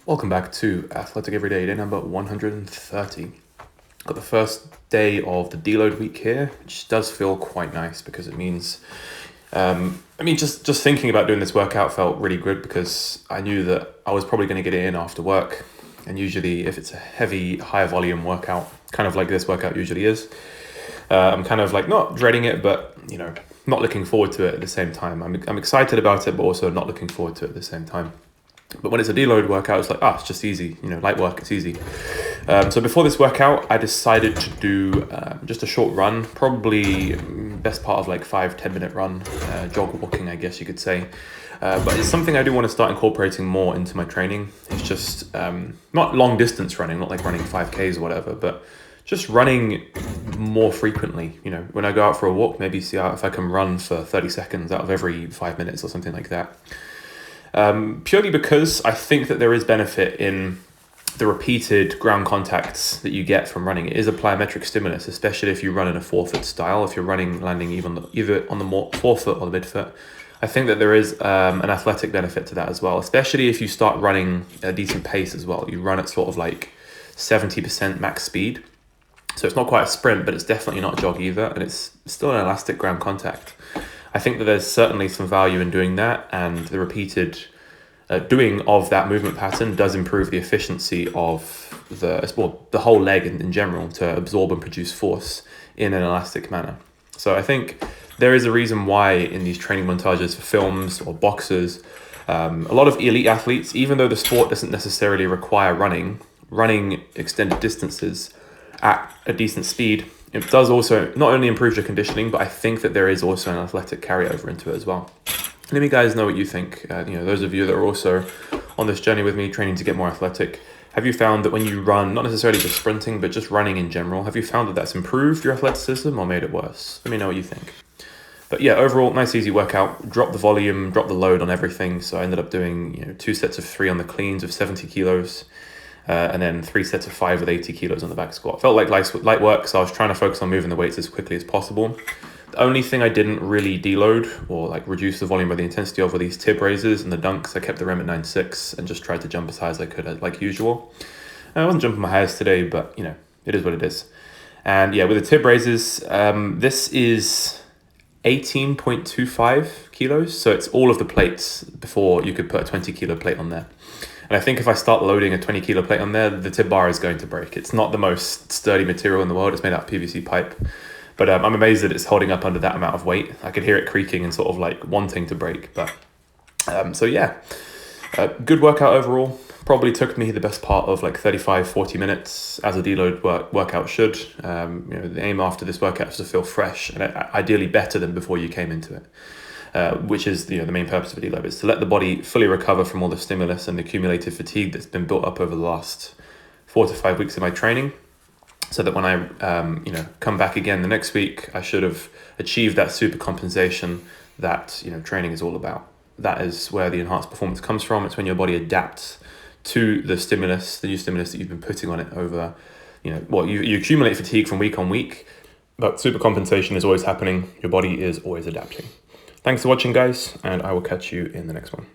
Welcome back to Athletic Everyday, day number 130. Got the first day of the deload week here, which does feel quite nice because it means, just thinking about doing this workout felt really good because I knew that I was probably going to get it in after work. And usually if it's a heavy, high volume workout, kind of like this workout usually is, I'm kind of like not dreading it, but not looking forward to it at the same time. I'm excited about it, but also not looking forward to it at the same time. But when it's a deload workout, it's like, it's just easy, light work, it's easy. So before this workout, I decided to do just a short run, probably best part of like 5-10 minute run, jog walking, I guess you could say. But it's something I do want to start incorporating more into my training. It's just not long distance running, not like running 5Ks or whatever, but just running more frequently. When I go out for a walk, maybe see if I can run for 30 seconds out of every 5 minutes or something like that. Purely because I think that there is benefit in the repeated ground contacts that you get from running. It is a plyometric stimulus, especially if you run in a forefoot style. If you're landing either on the forefoot or the midfoot, I think that there is an athletic benefit to that as well, especially if you start running a decent pace as well. You run at sort of like 70% max speed. So it's not quite a sprint, but it's definitely not a jog either, and it's still an elastic ground contact. I think that there's certainly some value in doing that, and the repeated doing of that movement pattern does improve the efficiency of the whole leg in general to absorb and produce force in an elastic manner. So I think there is a reason why in these training montages for films or boxers, a lot of elite athletes, even though the sport doesn't necessarily require running extended distances at a decent speed, it does also not only improve your conditioning, but I think that there is also an athletic carryover into it as well. Let me guys know what you think. Those of you that are also on this journey with me, training to get more athletic, have you found that when you run, not necessarily just sprinting, but just running in general, have you found that that's improved your athleticism or made it worse? Let me know what you think. But yeah, overall, nice easy workout. Drop the volume, drop the load on everything. So I ended up doing 2 sets of 3 on the cleans of 70 kilos. And then 3 sets of 5 with 80 kilos on the back squat. Felt like light work, so I was trying to focus on moving the weights as quickly as possible. The only thing I didn't really deload or like reduce the volume or the intensity of were these tib raises and the dunks. I kept the rem at 9.6 and just tried to jump as high as I could, like usual. I wasn't jumping my highest today, but it is what it is. And yeah, with the tib raises, this is 18.25 kilos. So it's all of the plates before you could put a 20 kilo plate on there. And I think if I start loading a 20 kilo plate on there, the tib bar is going to break. It's not the most sturdy material in the world. It's made out of PVC pipe. But I'm amazed that it's holding up under that amount of weight. I could hear it creaking and sort of like wanting to break. But good workout overall. Probably took me the best part of like 35-40 minutes as a deload workout should. The aim after this workout is to feel fresh and ideally better than before you came into it. Which is the main purpose of a deload, is to let the body fully recover from all the stimulus and the accumulated fatigue that's been built up over the last 4 to 5 weeks of my training, so that when I come back again the next week, I should have achieved that super compensation that training is all about. That is where the enhanced performance comes from. It's when your body adapts to the new stimulus that you've been putting on it over, you accumulate fatigue from week on week, but super compensation is always happening. Your body is always adapting. Thanks for watching, guys, and I will catch you in the next one.